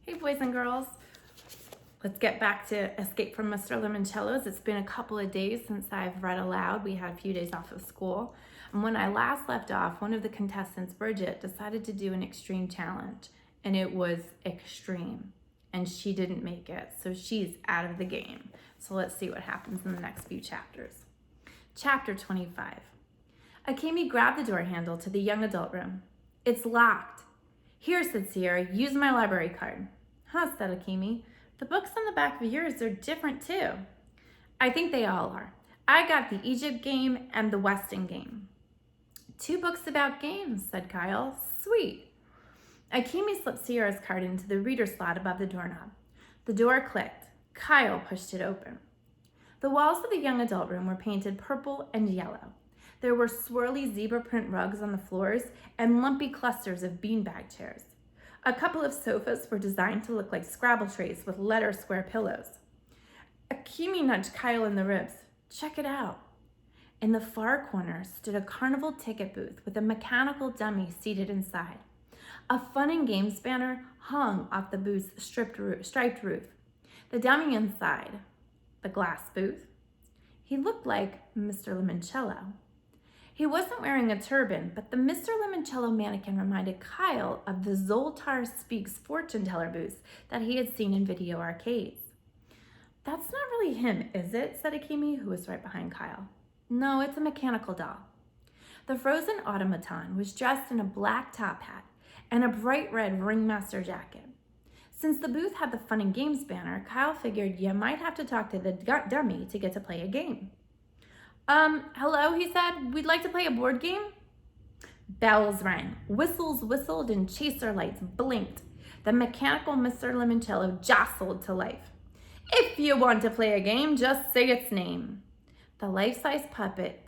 Hey boys and girls, let's get back to Escape from Mr. Lemoncello's. It's been a couple of days since I've read aloud. We had a few days off of school. And when I last left off, one of the contestants, Bridget, decided to do an extreme challenge. And it was extreme. And she didn't make it, so she's out of the game. So let's see what happens in the next few chapters. Chapter 25. Akemi grabbed the door handle to the young adult room. It's locked. Here, said Sierra, use my library card. Huh, said Akemi. The books on the back of yours are different too. I think they all are. I got the Egypt game and the Weston game. 2 books about games, said Kyle. Sweet. Akemi slipped Sierra's card into the reader slot above the doorknob. The door clicked. Kyle pushed it open. The walls of the young adult room were painted purple and yellow. There were swirly zebra print rugs on the floors and lumpy clusters of beanbag chairs. A couple of sofas were designed to look like Scrabble trays with letter square pillows. Akemi nudged Kyle in the ribs. Check it out. In the far corner stood a carnival ticket booth with a mechanical dummy seated inside. A fun and games banner hung off the booth's striped roof. The dummy inside, the glass booth, he looked like Mr. Lemoncello. He wasn't wearing a turban, but the Mr. Lemoncello mannequin reminded Kyle of the Zoltar Speaks fortune teller booths that he had seen in video arcades. That's not really him, is it? Said Akemi, who was right behind Kyle. No, it's a mechanical doll. The frozen automaton was dressed in a black top hat and a bright red ringmaster jacket. Since the booth had the fun and games banner, Kyle figured you might have to talk to the dummy to get to play a game. Hello, he said. We'd like to play a board game. Bells rang, whistles whistled, and chaser lights blinked. The mechanical Mr. Lemoncello jostled to life. If you want to play a game, just say its name. The life-size puppet,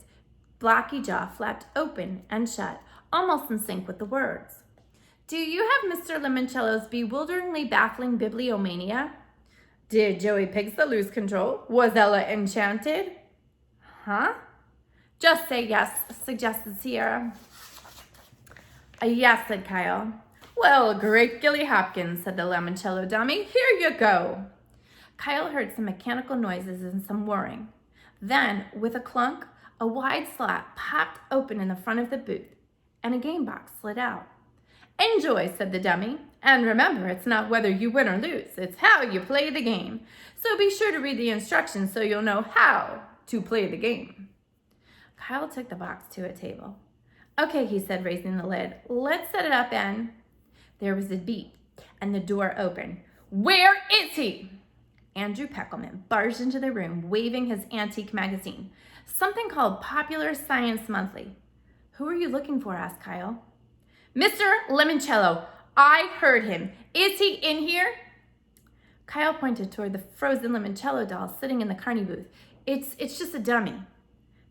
blocky jaw flapped open and shut, almost in sync with the words. Do you have Mr. Lemoncello's bewilderingly baffling bibliomania? Did Joey Pigsa lose control? Was Ella enchanted? Huh? Just say yes, suggested Sierra. Yes, said Kyle. Well, great Gilly Hopkins, said the Lemoncello dummy. Here you go. Kyle heard some mechanical noises and some whirring. Then, with a clunk, a wide slot popped open in the front of the booth, and a game box slid out. Enjoy, said the dummy. And remember, it's not whether you win or lose, it's how you play the game. So be sure to read the instructions so you'll know how to play the game. Kyle took the box to a table. Okay, he said, raising the lid. Let's set it up and... There was a beep, and the door opened. Where is he? Andrew Peckelman barged into the room, waving his antique magazine, something called Popular Science Monthly. Who are you looking for? Asked Kyle. Mr. Lemoncello, I heard him. Is he in here? Kyle pointed toward the frozen Lemoncello doll sitting in the carny booth. It's just a dummy.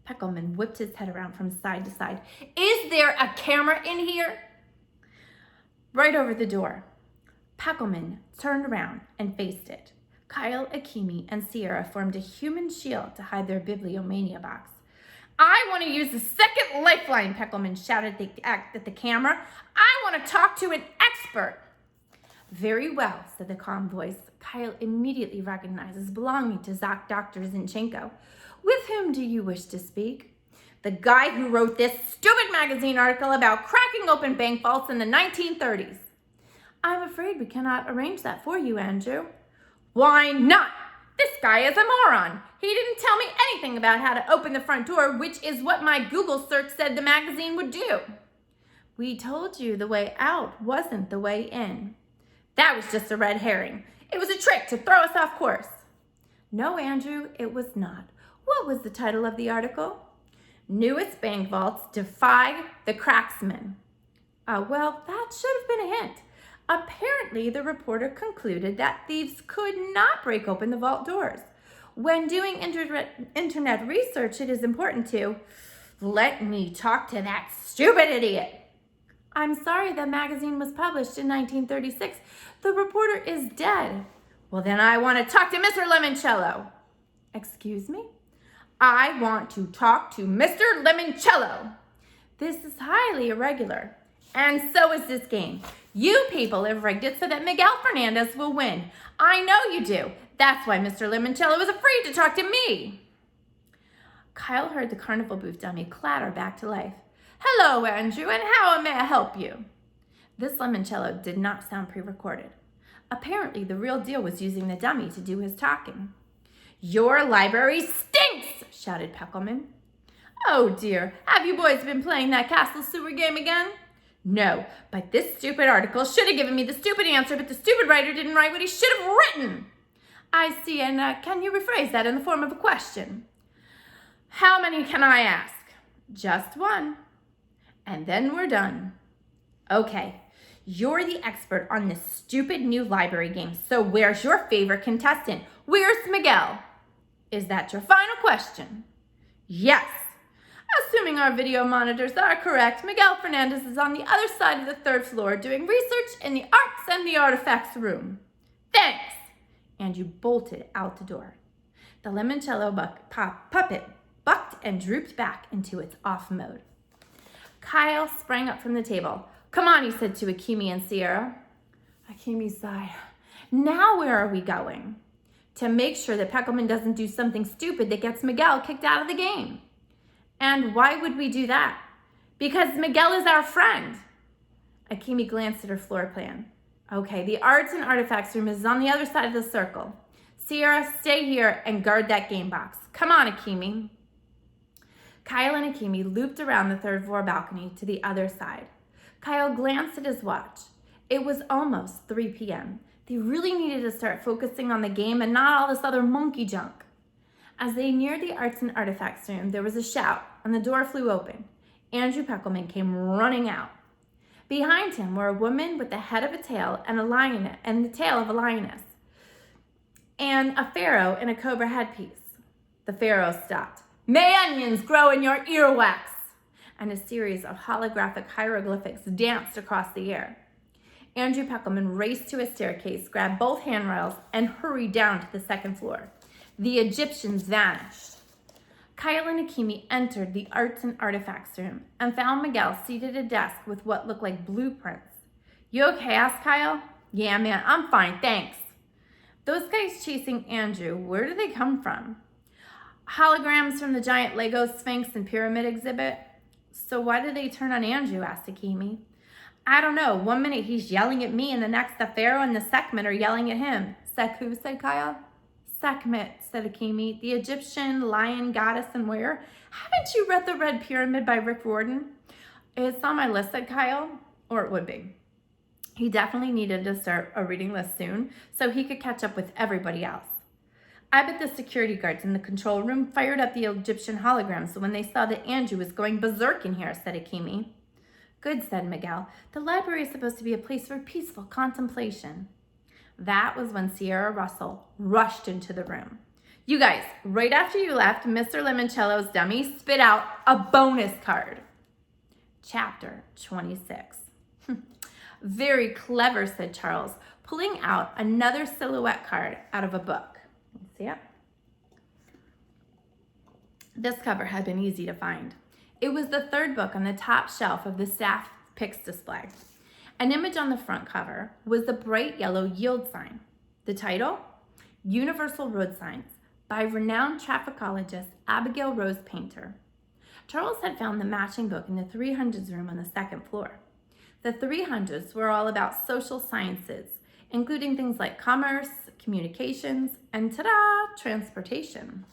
Peckelman whipped his head around from side to side. Is there a camera in here? Right over the door. Peckelman turned around and faced it. Kyle, Akemi, and Sierra formed a human shield to hide their bibliomania box. I want to use the second lifeline, Peckelman shouted at the camera. I want to talk to an expert. Very well, said the calm voice Kyle immediately recognized as belonging to Dr. Zinchenko. With whom do you wish to speak? The guy who wrote this stupid magazine article about cracking open bank vaults in the 1930s. I'm afraid we cannot arrange that for you, Andrew. Why not? This guy is a moron. He didn't tell me anything about how to open the front door, which is what my Google search said the magazine would do. We told you the way out wasn't the way in. That was just a red herring. It was a trick to throw us off course. No, Andrew, it was not. What was the title of the article? Newest bank vaults defy the cracksman. Well, that should have been a hint. Apparently, the reporter concluded that thieves could not break open the vault doors. When doing internet research, it is important to let me talk to that stupid idiot. I'm sorry the magazine was published in 1936. The reporter is dead. Well, then I want to talk to Mr. Lemoncello. Excuse me? I want to talk to Mr. Lemoncello. This is highly irregular. And so is this game. You people have rigged it so that Miguel Fernandez will win. I know you do. That's why Mr. Lemoncello is afraid to talk to me. Kyle heard the carnival booth dummy clatter back to life. Hello, Andrew, and how may I help you? This Lemoncello did not sound pre-recorded. Apparently, the real deal was using the dummy to do his talking. Your library stinks, shouted Peckelman. Oh dear, have you boys been playing that castle sewer game again? No, but this stupid article should have given me the stupid answer, but the stupid writer didn't write what he should have written. I see, and can you rephrase that in the form of a question? How many can I ask? Just one. And then we're done. Okay, you're the expert on this stupid new library game, so where's your favorite contestant? Where's Miguel? Is that your final question? Yes. Assuming our video monitors are correct, Miguel Fernandez is on the other side of the third floor doing research in the arts and the artifacts room. Thanks. And you bolted out the door. The Lemoncello puppet bucked and drooped back into its off mode. Kyle sprang up from the table. Come on, he said to Akimi and Sierra. Akimi sighed. Now where are we going? To make sure that Peckelman doesn't do something stupid that gets Miguel kicked out of the game. And why would we do that? Because Miguel is our friend. Akimi glanced at her floor plan. Okay, the arts and artifacts room is on the other side of the circle. Sierra, stay here and guard that game box. Come on, Akimi. Kyle and Akimi looped around the third floor balcony to the other side. Kyle glanced at his watch. It was almost 3 p.m. They really needed to start focusing on the game and not all this other monkey junk. As they neared the arts and artifacts room, there was a shout, and the door flew open. Andrew Peckelman came running out. Behind him were a woman with the head of a tail and the tail of a lioness, and a pharaoh in a cobra headpiece. The pharaoh stopped. May onions grow in your earwax! And a series of holographic hieroglyphics danced across the air. Andrew Peckelman raced to a staircase, grabbed both handrails, and hurried down to the second floor. The Egyptians vanished. Kyle and Akimi entered the arts and artifacts room and found Miguel seated at a desk with what looked like blueprints. You okay? Asked Kyle. Yeah, man, I'm fine, thanks. Those guys chasing Andrew, where do they come from? Holograms from the giant Lego Sphinx and Pyramid exhibit. So why did they turn on Andrew? Asked Akimi. I don't know. 1 minute he's yelling at me and the next the pharaoh and the Sekhmet are yelling at him. Sek who? Said Kyle. Sekhmet, said Akimi, the Egyptian lion goddess and warrior. Haven't you read The Red Pyramid by Rick Riordan? It's on my list, said Kyle, or it would be. He definitely needed to start a reading list soon so he could catch up with everybody else. I bet the security guards in the control room fired up the Egyptian holograms when they saw that Andrew was going berserk in here, said Akimi. Good, said Miguel. The library is supposed to be a place for peaceful contemplation. That was when Sierra Russell rushed into the room. You guys, right after you left, Mr. Lemoncello's dummy spit out a bonus card. Chapter 26. Very clever, said Charles, pulling out another silhouette card out of a book. See it? This cover had been easy to find. It was the third book on the top shelf of the staff picks display. An image on the front cover was the bright yellow yield sign. The title? Universal Road Signs by renowned trafficologist Abigail Rose Painter. Charles had found the matching book in the 300s room on the second floor. The 300s were all about social sciences, including things like commerce, communications, and ta-da, transportation.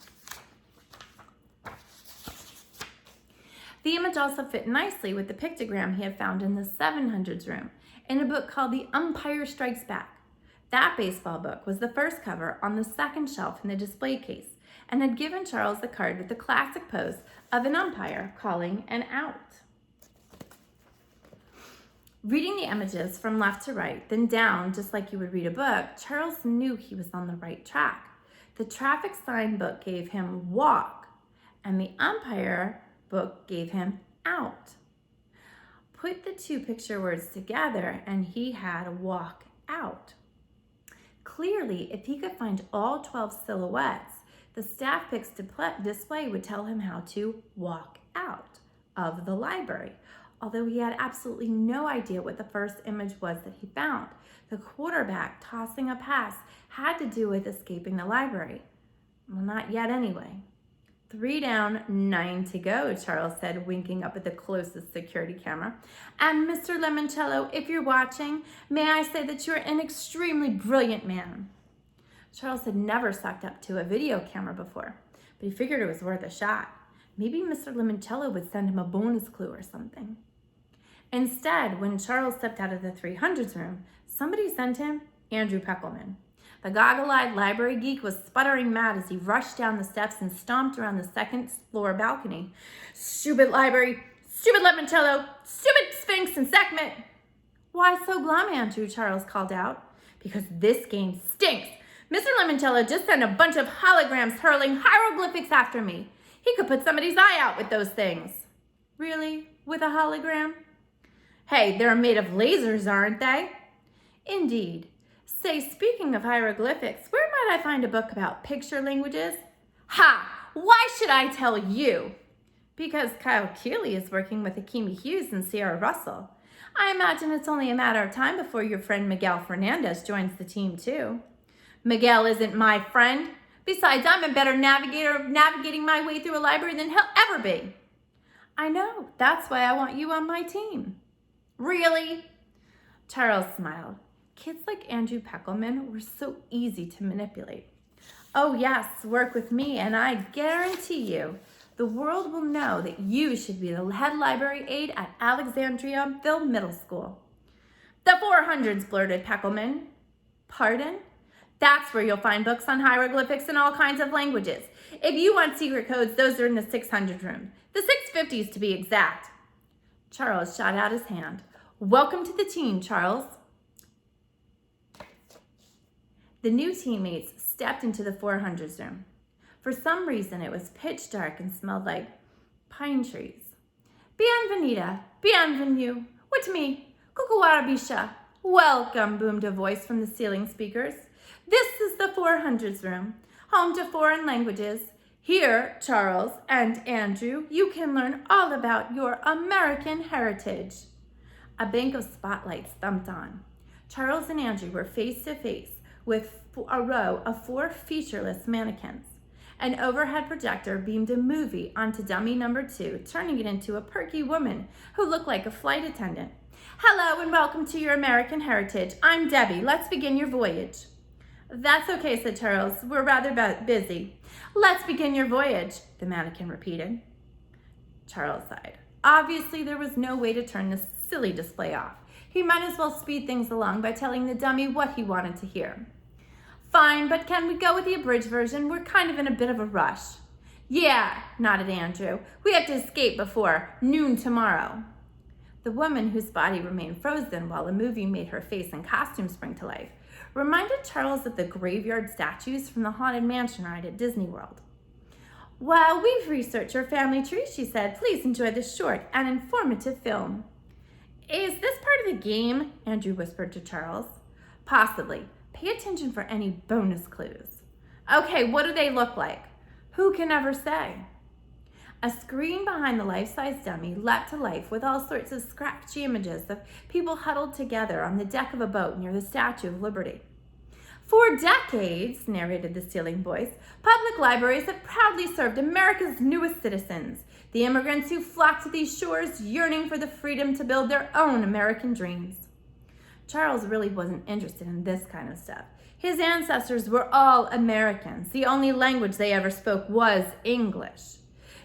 The image also fit nicely with the pictogram he had found in the 700s room in a book called The Umpire Strikes Back. That baseball book was the first cover on the second shelf in the display case and had given Charles the card with the classic pose of an umpire calling an out. Reading the images from left to right, then down, just like you would read a book, Charles knew he was on the right track. The traffic sign book gave him walk, and the umpire book gave him out. Put the two picture words together and he had walk out. Clearly, if he could find all 12 silhouettes, the staff picks display would tell him how to walk out of the library. although he had absolutely no idea what the first image was that he found. The quarterback tossing a pass had to do with escaping the library. Well, not yet anyway. 3 down, 9 to go, Charles said, winking up at the closest security camera. And Mr. Lemoncello, if you're watching, may I say that you're an extremely brilliant man. Charles had never sucked up to a video camera before, but he figured it was worth a shot. Maybe Mr. Lemoncello would send him a bonus clue or something. Instead, when Charles stepped out of the 300s room, somebody sent him Andrew Peckelman. The goggle-eyed library geek was sputtering mad as he rushed down the steps and stomped around the second floor balcony. Stupid library, stupid Lemoncello, stupid Sphinx and Sekhmet. Why so glum, Andrew? Charles called out. Because this game stinks. Mr. Lemoncello just sent a bunch of holograms hurling hieroglyphics after me. He could put somebody's eye out with those things. Really? With a hologram? Hey, they're made of lasers, aren't they? Indeed. Say, speaking of hieroglyphics, where might I find a book about picture languages? Ha! Why should I tell you? Because Kyle Keeley is working with Akimi Hughes and Sierra Russell. I imagine it's only a matter of time before your friend Miguel Fernandez joins the team too. Miguel isn't my friend. Besides, I'm a better navigator navigating my way through a library than he'll ever be. I know. That's why I want you on my team. Really? Charles smiled. Kids like Andrew Peckelman were so easy to manipulate. Oh yes, work with me and I guarantee you the world will know that you should be the head library aide at Alexandriaville Middle School. The 400s, blurted Peckelman. Pardon? That's where you'll find books on hieroglyphics in all kinds of languages. If you want secret codes, those are in the 600 room. The 650s to be exact. Charles shot out his hand. Welcome to the team, Charles. The new teammates stepped into the 400s room. For some reason, it was pitch dark and smelled like pine trees. Bienvenida, bienvenue, with me, Kukuwarabisha. Welcome, boomed a voice from the ceiling speakers. This is the 400s room, home to foreign languages. Here, Charles and Andrew, you can learn all about your American heritage. A bank of spotlights thumped on. Charles and Andrew were face to face with a row of 4 featureless mannequins. An overhead projector beamed a movie onto dummy number 2, turning it into a perky woman who looked like a flight attendant. Hello and welcome to your American heritage. I'm Debbie. Let's begin your voyage. That's okay, said Charles. We're rather busy. Let's begin your voyage, the mannequin repeated. Charles sighed. Obviously, there was no way to turn this silly display off. He might as well speed things along by telling the dummy what he wanted to hear. Fine, but can we go with the abridged version? We're kind of in a bit of a rush. Yeah, nodded Andrew. We have to escape before noon tomorrow. The woman, whose body remained frozen while the movie made her face and costume spring to life, reminded Charles of the graveyard statues from the Haunted Mansion ride at Disney World. Well, we've researched your family tree, she said. Please enjoy this short and informative film. Is this part of the game? Andrew whispered to Charles. Possibly. Pay attention for any bonus clues. Okay, what do they look like? Who can ever say? A screen behind the life-size dummy leapt to life with all sorts of scratchy images of people huddled together on the deck of a boat near the Statue of Liberty. For decades, narrated the ceiling voice, public libraries have proudly served America's newest citizens, the immigrants who flocked to these shores yearning for the freedom to build their own American dreams. Charles really wasn't interested in this kind of stuff. His ancestors were all Americans. The only language they ever spoke was English.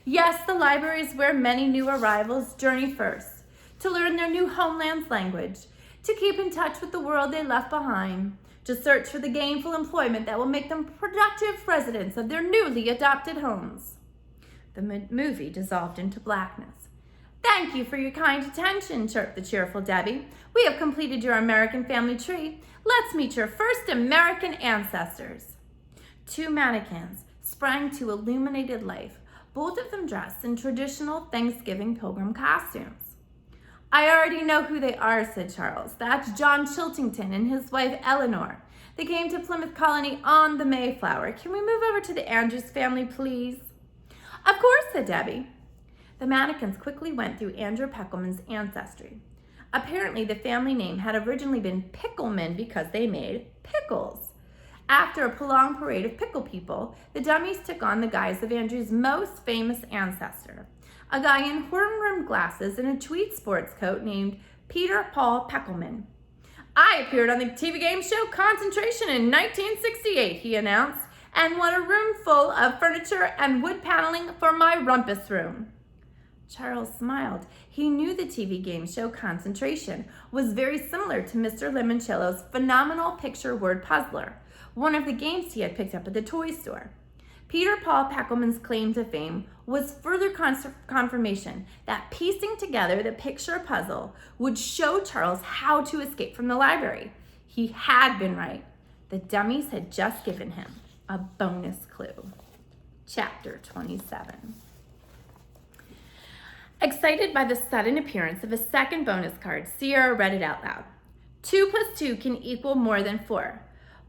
Yes, the library is where many new arrivals journey first, to learn their new homeland's language, to keep in touch with the world they left behind, to search for the gainful employment that will make them productive residents of their newly adopted homes. The movie dissolved into blackness. Thank you for your kind attention, chirped the cheerful Debbie. We have completed your American family tree. Let's meet your first American ancestors. 2 mannequins sprang to illuminated life, both of them dressed in traditional Thanksgiving pilgrim costumes. I already know who they are, said Charles. That's John Chiltington and his wife Eleanor. They came to Plymouth Colony on the Mayflower. Can we move over to the Andrews family, please? Of course, said Debbie. The mannequins quickly went through Andrew Peckelman's ancestry. Apparently, the family name had originally been Pickleman because they made pickles. After a prolonged parade of pickle people, the dummies took on the guise of Andrew's most famous ancestor, a guy in horn-rimmed glasses and a tweed sports coat named Peter Paul Peckelman. "I appeared on the TV game show Concentration in 1968, he announced, "and what a room full of furniture and wood paneling for my rumpus room." Charles smiled. He knew the TV game show Concentration was very similar to Mr. Lemoncello's phenomenal picture word puzzler, one of the games he had picked up at the toy store. Peter Paul Peckelman's claim to fame was further confirmation that piecing together the picture puzzle would show Charles how to escape from the library. He had been right. The dummies had just given him a bonus clue. Chapter 27. Excited by the sudden appearance of a second bonus card, Sierra read it out loud. 2 plus 2 can equal more than 4.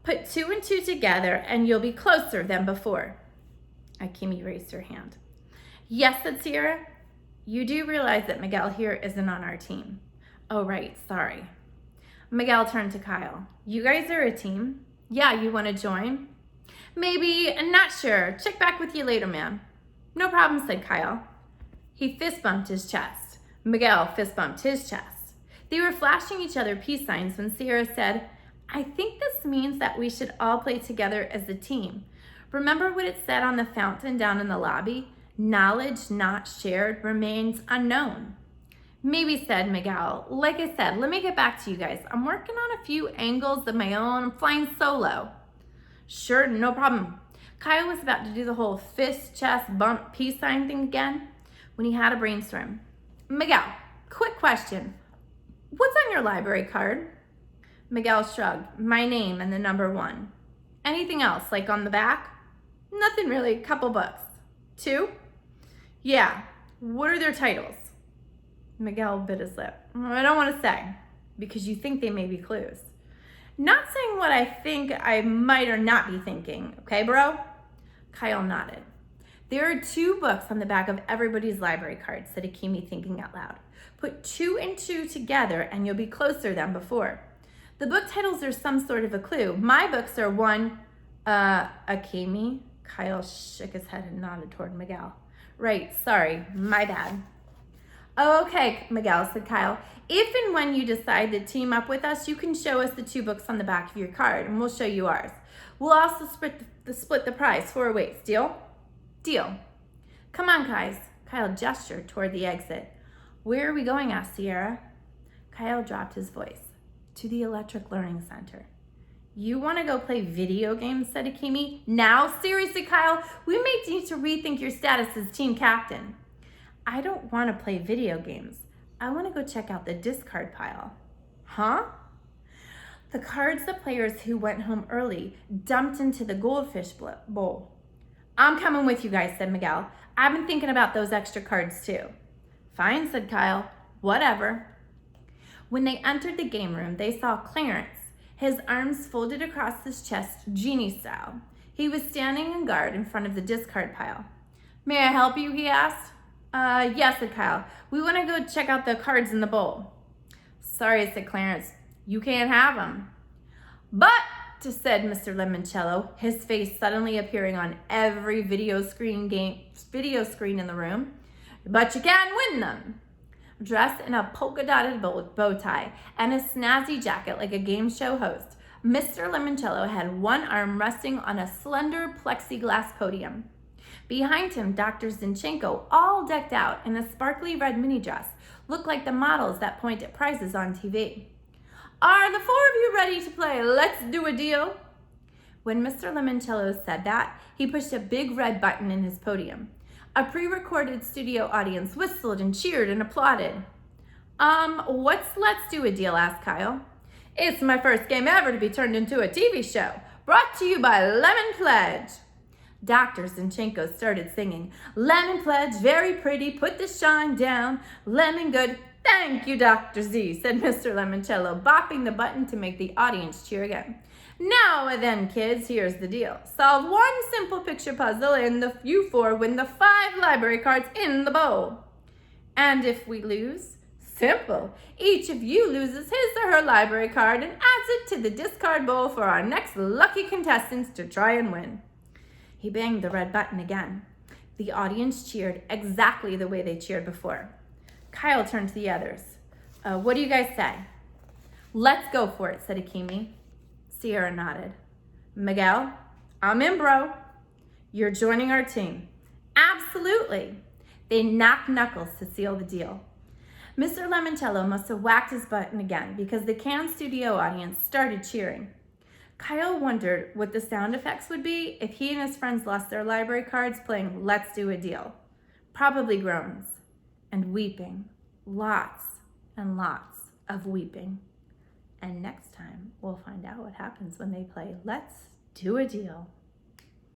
Put 2 and 2 together and you'll be closer than before. Akimi raised her hand. "Yes," said Sierra. "You do realize that Miguel here isn't on our team." "Oh, right, sorry." Miguel turned to Kyle. "You guys are a team? Yeah, you want to join?" "Maybe, I'm not sure. Check back with you later, ma'am." "No problem," said Kyle. He fist bumped his chest. Miguel fist bumped his chest. They were flashing each other peace signs when Sierra said, "I think this means that we should all play together as a team. Remember what it said on the fountain down in the lobby? Knowledge not shared remains unknown." "Maybe," said Miguel. "Like I said, let me get back to you guys. I'm working on a few angles of my own. I'm flying solo." "Sure, no problem." Kyle was about to do the whole fist, chest, bump, peace sign thing again when he had a brainstorm. "Miguel, quick question. What's on your library card?" Miguel shrugged. "My name and the number 1. "Anything else, like on the back?" "Nothing really, couple books." "2? "Yeah." "What are their titles?" Miguel bit his lip. "I don't want to say, because you think they may be clues." "Not saying what I think I might or not be thinking, okay, bro?" Kyle nodded. "There are 2 books on the back of everybody's library card," said Akimi, thinking out loud. "Put 2 and 2 together and you'll be closer than before. The book titles are some sort of a clue. My books are one, Akimi?" Kyle shook his head and nodded toward Miguel. "Right, sorry, my bad." "Oh, okay, Miguel," said Kyle. "If and when you decide to team up with us, you can show us the 2 books on the back of your card and we'll show you ours. We'll also split the prize 4 ways. Deal?" "Deal." "Come on, guys." Kyle gestured toward the exit. "Where are we going?" asked Sierra. Kyle dropped his voice. "To the Electric Learning Center." "You want to go play video games?" said Akimi. "Now, seriously, Kyle, we may need to rethink your status as team captain." "I don't want to play video games. I want to go check out the discard pile." "Huh?" "The cards the players who went home early dumped into the goldfish bowl." "I'm coming with you guys," said Miguel. "I've been thinking about those extra cards too." "Fine," said Kyle. "Whatever." When they entered the game room, they saw Clarence, his arms folded across his chest, genie style. He was standing on guard in front of the discard pile. "May I help you?" he asked. Yes," said Kyle. "We want to go check out the cards in the bowl." "Sorry," said Clarence. "You can't have them." "But," said Mr. Lemoncello, his face suddenly appearing on every video screen in the room, "but you can win them." Dressed in a polka-dotted bow tie and a snazzy jacket like a game show host, Mr. Lemoncello had one arm resting on a slender plexiglass podium. Behind him, Dr. Zinchenko, all decked out in a sparkly red mini dress, looked like the models that point at prizes on TV. "Are the 4 of you ready to play Let's Do a Deal?" When Mr. Lemoncello said that, he pushed a big red button in his podium. A pre-recorded studio audience whistled and cheered and applauded. What's Let's Do a Deal?" asked Kyle. "It's my first game ever to be turned into a TV show, brought to you by Lemon Pledge." Dr. Zinchenko started singing, "Lemon Pledge, very pretty, put the shine down, lemon good." "Thank you, Dr. Z," said Mr. Lemoncello, bopping the button to make the audience cheer again. "Now then, kids, here's the deal. Solve 1 simple picture puzzle and you 4 win the 5 library cards in the bowl." And if we lose? Simple. Each of you loses his or her library card and adds it to the discard bowl for our next lucky contestants to try and win. He banged the red button again. The audience cheered exactly the way they cheered before. Kyle turned to the others. What do you guys say? Let's go for it, said Akimi. Sierra nodded. Miguel, I'm in, bro. You're joining our team. Absolutely. They knocked knuckles to seal the deal. Mr. Lemoncello must have whacked his button again because the Can Studio audience started cheering. Kyle wondered what the sound effects would be if he and his friends lost their library cards playing Let's Do a Deal. Probably groans and weeping. Lots and lots of weeping. And next time, we'll find out what happens when they play Let's Do a Deal.